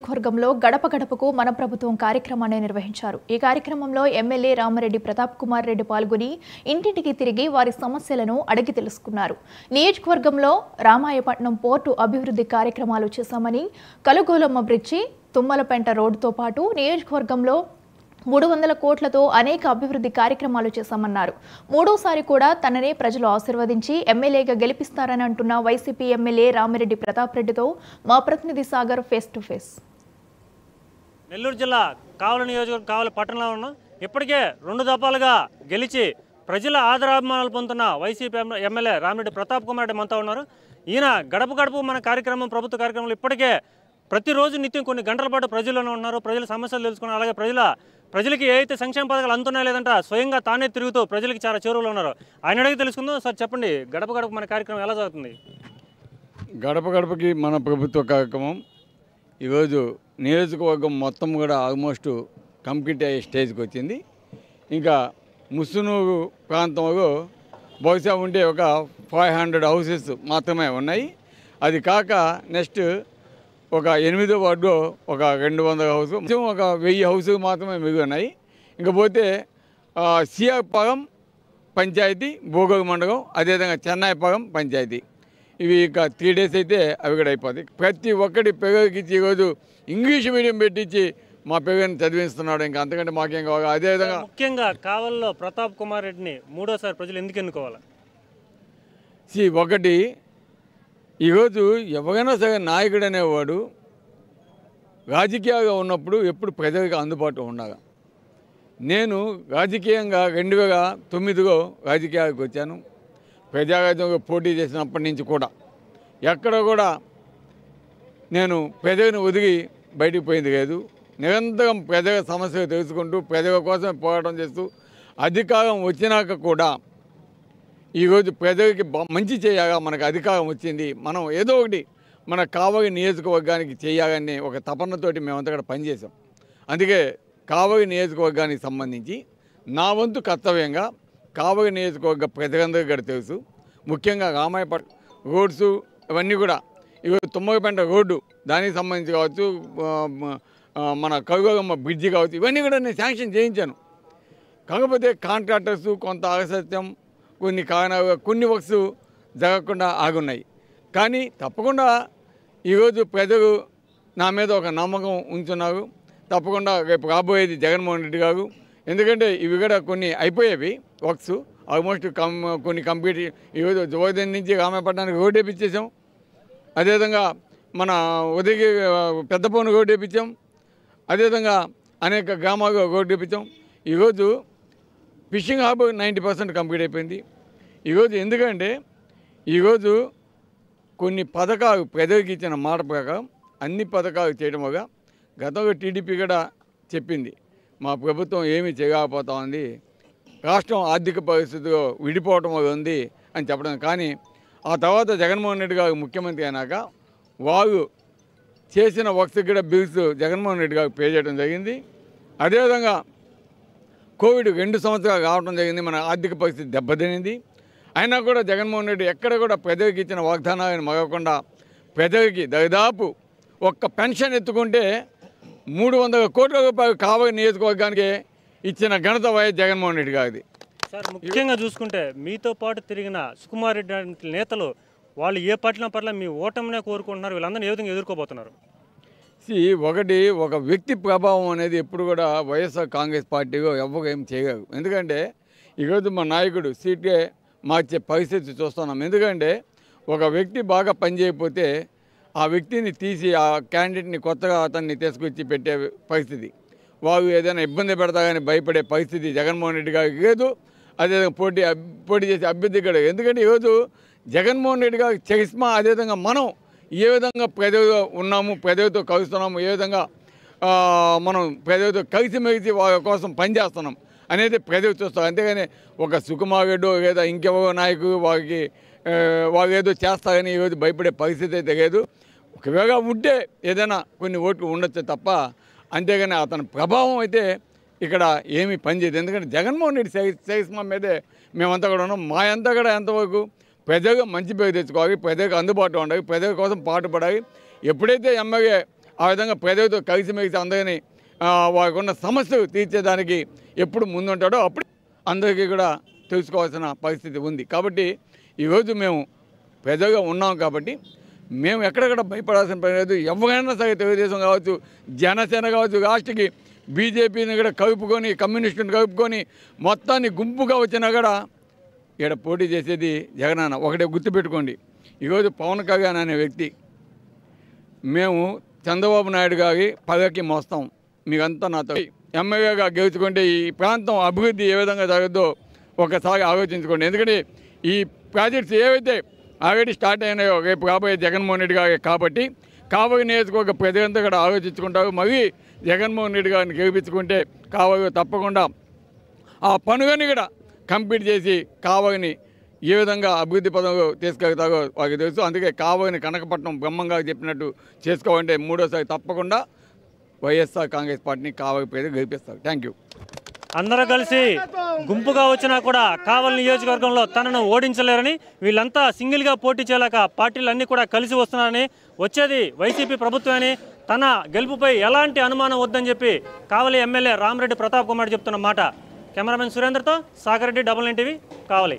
నియోజకవర్గంలో గడప గడపకు మన ప్రభుత్వం కార్యక్రమాన్ని నిర్వహించారు. ఈ కార్యక్రమంలో ఎమ్మెల్యే రామరెడ్డి ప్రతాప్ కుమార్ రెడ్డి పాల్గొని ఇంటింటికి తిరిగి వారి సమస్యలను అడిగి తెలుసుకున్నారు. నియోజకవర్గంలో రామాయపట్నం పోర్టు అభివృద్ధి కార్యక్రమాలు చేశామని, కలుగోలమ్మ బ్రిడ్జి, తుమ్మలపెంట రోడ్డుతో పాటు నియోజకవర్గంలో 300 కోట్లతో అనేక అభివృద్ధి కార్యక్రమాలు చేశామన్నారు. మూడోసారి కూడా తననే ప్రజలు ఆశీర్వదించి ఎమ్మెల్యేగా గెలిపిస్తారని అంటున్న వైసీపీ ఎమ్మెల్యే రామిరెడ్డి ప్రతాప్ రెడ్డితో మా ప్రతినిధి Sagar face to face. Nellore జిల్లా కావలి నియోజకవర్గం కావలి పట్టణంలో ఉన్న ఇప్పటికే 2 దఫాలుగా గెలిచి ప్రజల ఆదరాభిమానాలు పొందుతున్న వైసీపీ ఎమ్మెల్యే రామిరెడ్డి ప్రతాప్ కుమార్ రెడ్డి మనతో ఉన్నారు. ఈయన గడప గడప మన కార్యక్రమం, ప్రభుత్వ కార్యక్రమంలో ఇప్పటికే ప్రతిరోజు నిత్యం కొన్ని గంటల పాటు ప్రజల్లోనే ఉన్నారు. ప్రజల సమస్యలు తెలుసుకున్నారు. అలాగే ప్రజలకి ఏ అయితే సంక్షేమ పథకాలు అందుతున్నాయో లేదంట స్వయంగా తానే తిరుగుతూ ప్రజలకి చాలా చేరువలో ఉన్నారు. ఆయన అడిగి తెలుసుకుందాం. సార్ చెప్పండి, గడప గడప మన కార్యక్రమం ఎలా జరుగుతుంది? గడప గడపకి మన ప్రభుత్వ కార్యక్రమం ఈరోజు నియోజకవర్గం మొత్తం కూడా ఆల్మోస్ట్ కంప్లీట్ అయ్యే స్టేజ్కి వచ్చింది. ఇంకా ముసునూరు ప్రాంతంలో బహుశా ఉండే ఒక 500 హౌసెస్ మాత్రమే ఉన్నాయి. అది కాక నెక్స్ట్ ఒక 8వ వార్డులో ఒక 200 హౌస్, ఒక 1000 హౌస్ మాత్రమే మిగిలి ఉన్నాయి. ఇంకపోతే సిఆర్పురం పంచాయతీ, భోగోగు మండలం, అదేవిధంగా చెన్నైపురం పంచాయతీ, ఇవి ఇక 3 డేస్ అయితే అవి కూడా అయిపోతాయి. ప్రతి ఒక్కటి పిల్లలకి ఇచ్చి ఈరోజు ఇంగ్లీష్ మీడియం పెట్టించి మా పిల్లల్ని చదివిస్తున్నాడు. ఇంకా అంతకంటే మాకేం కావాలి. అదేవిధంగా ముఖ్యంగా కావలిలో ప్రతాప్ కుమార్ రెడ్డిని మూడోసారి ప్రజలు ఎందుకు ఎన్నుకోవాలి? ఒకటి, ఈరోజు ఎవరైనా సరే నాయకుడు అనేవాడు రాజకీయంగా ఉన్నప్పుడు ఎప్పుడు ప్రజలకు అందుబాటులో ఉండాలి. నేను రాజకీయంగా 2009లో రాజకీయాలకు వచ్చాను. ప్రజారాజ్యంలో పోటీ చేసినప్పటి నుంచి కూడా ఎక్కడ కూడా నేను ప్రజలను ఒదిగి బయటికి పోయింది లేదు. నిరంతరం ప్రజల సమస్యలు తెలుసుకుంటూ ప్రజల కోసం పోరాటం చేస్తూ అధికారం వచ్చినాక కూడా ఈరోజు ప్రజలకి మంచి చేయాగా మనకు అధికారం వచ్చింది, మనం ఏదో ఒకటి మన కావలి నియోజకవర్గానికి చేయాలని ఒక తపనతోటి మేమంతా కూడా పనిచేసాం. అందుకే కావలి నియోజకవర్గానికి సంబంధించి నా వంతు కర్తవ్యంగా కావలి నియోజకవర్గ ప్రజలందరికీ కూడా తెలుసు. ముఖ్యంగా రామాయపట్నం రోడ్స్ ఇవన్నీ కూడా ఈరోజు తుమ్మలపెంట రోడ్డు దానికి సంబంధించి కావచ్చు, మన కలుగోలమ్మ బ్రిడ్జి కావచ్చు, ఇవన్నీ కూడా నేను శాంక్షన్ చేయించాను. కాకపోతే కాంట్రాక్టర్స్ కొంత ఆలస్యం, కొన్ని కారణాలు, కొన్ని వర్క్స్ జరగకుండా ఆగున్నాయి. కానీ తప్పకుండా ఈరోజు ప్రజలు నా మీద ఒక నమ్మకం ఉంచున్నారు. తప్పకుండా రేపు రాబోయేది జగన్మోహన్ రెడ్డి గారు. ఎందుకంటే ఇవి కూడా కొన్ని అయిపోయేవి వర్క్స్, ఆల్మోస్ట్ కొన్ని కంప్లీట్. ఈరోజు జోదయం నుంచి రామాయపట్నానికి రోడ్డు వేయించేసాం. అదేవిధంగా మన ఉదయగిరి పెద్దపూన రోడ్డు వేయించాం. అదేవిధంగా అనేక గ్రామాల్లో రోడ్డు వేయించాం. ఈరోజు ఫిషింగ్ హార్బర్ 90% కంప్లీట్ అయిపోయింది. ఈరోజు ఎందుకంటే ఈరోజు కొన్ని పథకాలు ప్రజలకు ఇచ్చిన మాట ప్రకారం అన్ని పథకాలు చేయడం వల్ల గతంలో టీడీపీ కూడా చెప్పింది మా ప్రభుత్వం ఏమీ చేయకపోతా ఉంది, రాష్ట్రం ఆర్థిక పరిస్థితిలో విడిపోవటం వల్ల ఉంది అని చెప్పడం. కానీ ఆ తర్వాత జగన్మోహన్ రెడ్డి గారు ముఖ్యమంత్రి అయినాక వారు చేసిన వర్క్స్కి కూడా బిల్స్ జగన్మోహన్ రెడ్డి గారు పే చేయడం జరిగింది. అదేవిధంగా కోవిడ్ 2 సంవత్సరాలు రావడం జరిగింది, మన ఆర్థిక పరిస్థితి దెబ్బతినింది. అయినా కూడా జగన్మోహన్ రెడ్డి ఎక్కడ కూడా ప్రజలకు ఇచ్చిన వాగ్దానాలను మరవకుండా ప్రజలకి దాదాపు ఒక్క పెన్షన్ ఎత్తుకుంటే 300 కోట్ల రూపాయలు కావలి నియోజకవర్గానికి ఇచ్చిన ఘనత వైఎస్ జగన్మోహన్ రెడ్డి గారిది. సార్, ముఖ్యంగా చూసుకుంటే మీతో పాటు తిరిగిన సుకుమార్ రెడ్డి నేతలు వాళ్ళు ఏ పట్ల పట్ల మీ ఓటమినే కోరుకుంటున్నారు, వీళ్ళందరినీ ఏ విధంగా ఎదుర్కోబోతున్నారు? ఒక వ్యక్తి ప్రభావం అనేది ఎప్పుడు కూడా వైఎస్ఆర్ కాంగ్రెస్ పార్టీలో ఎవరు ఏం చేయగలరు. ఎందుకంటే ఈరోజు మా నాయకుడు సీటే మార్చే పరిస్థితి చూస్తున్నాం. ఎందుకంటే ఒక వ్యక్తి బాగా పనిచేయకపోతే ఆ వ్యక్తిని తీసి ఆ క్యాండిడేట్ని కొత్తగా అతన్ని తీసుకొచ్చి పెట్టే పరిస్థితి, వారు ఏదైనా ఇబ్బంది పెడతారని భయపడే పరిస్థితి జగన్మోహన్ రెడ్డి గారికి లేదు. అదేవిధంగా పోటీ చేసే అభ్యర్థి కూడా. ఎందుకంటే ఈరోజు జగన్మోహన్ రెడ్డి గారి చరిస్మా, అదేవిధంగా మనం ఏ విధంగా ప్రజలు ఉన్నాము, ప్రజలతో కలుస్తున్నాము, ఏ విధంగా మనం ప్రజలతో కలిసిమెలిసి వాళ్ళ కోసం పనిచేస్తున్నాం అనేది ప్రజలు చూస్తారు. అంతేగాని ఒక సుకుమార్ రెడ్డి లేదా ఇంకెవరో నాయకులు వాళ్ళు ఏదో చేస్తారని ఈరోజు భయపడే పరిస్థితి అయితే లేదు. ఒకవేళ ఉంటే ఏదైనా కొన్ని ఓట్లు ఉండొచ్చు తప్ప, అంతేగాని అతని ప్రభావం అయితే ఇక్కడ ఏమీ పనిచేయదు. ఎందుకంటే జగన్మోహన్ రెడ్డి చరిస్మా మీదే మేమంతా కూడా ఉన్నాం. మా అంతా కూడా ఎంతవరకు ప్రజలకు మంచి పేరు తెచ్చుకోవాలి, ప్రజలకు అందుబాటులో ఉండాలి, ప్రజల కోసం పాటుపడాలి. ఎప్పుడైతే ఎమ్మెల్యే ఆ విధంగా ప్రజలతో కలిసిమెలిసి అందరినీ వారికి ఉన్న సమస్యలు తీర్చేదానికి ఎప్పుడు ముందుంటాడో అప్పుడు అందరికీ కూడా తెలుసుకోవాల్సిన పరిస్థితి ఉంది. కాబట్టి ఈరోజు మేము ప్రజలుగా ఉన్నాం కాబట్టి మేము ఎక్కడెక్కడ భయపడాల్సిన పని లేదు. ఎవరైనా సరే తెలుగుదేశం కావచ్చు, జనసేన కావచ్చు, లాస్ట్కి బీజేపీని కూడా కలుపుకొని, కమ్యూనిస్టుని కలుపుకొని మొత్తాన్ని గుంపుగా వచ్చినా కూడా ఇక్కడ పోటీ చేసేది జగనన్న. ఒకటే గుర్తుపెట్టుకోండి, ఈరోజు పవన్ కళ్యాణ్ అనే వ్యక్తి మేము చంద్రబాబు నాయుడు గారి పదవికి మోస్తాం, మీరంతా నాతో ఎమ్మెల్యేగా గెలుచుకుంటే ఈ ప్రాంతం అభివృద్ధి ఏ విధంగా జరగద్దో ఒకసారి ఆలోచించుకోండి. ఎందుకంటే ఈ ప్రాజెక్ట్స్ ఏవైతే ఆల్రెడీ స్టార్ట్ అయినాయో రేపు కాబోయే జగన్మోహన్ రెడ్డి గారు కాబట్టి కావలి నియోజకవర్గ ప్రజలంతా కూడా ఆలోచించుకుంటారు. మళ్ళీ జగన్మోహన్ రెడ్డి గారిని గెలిపించుకుంటే కావలి తప్పకుండా ఆ పనులని కూడా కంప్లీట్ చేసి కావలిని ఏ విధంగా అభివృద్ధి పదంలో తీసుకెళ్తారో వారికి తెలుసు. అందుకే కావలిని కనకపట్నం బ్రహ్మంగా చెప్పినట్టు చేసుకోవాలంటే మూడోసారి తప్పకుండా వైఎస్ఆర్ కాంగ్రెస్ పార్టీని కావలి ప్రజలు గెలిపిస్తారు. Thank you. అందరూ కలిసి గుంపుగా వచ్చినా కూడా కావలి నియోజకవర్గంలో తనను ఓడించలేరని, వీళ్ళంతా సింగిల్గా పోటీ చేయలేక పార్టీలన్నీ కూడా కలిసి వస్తున్నారని, వచ్చేది వైసీపీ ప్రభుత్వమని, తన గెలుపుపై ఎలాంటి అనుమానం వద్దని చెప్పి కావలి ఎమ్మెల్యే రామిరెడ్డి ప్రతాప్ కుమార్ చెప్తున్న మాట. కెమెరామెన్ సురేందర్తో సాగర్ రెడ్డి, డబుల్ ఎన్టీవీ, కావలి.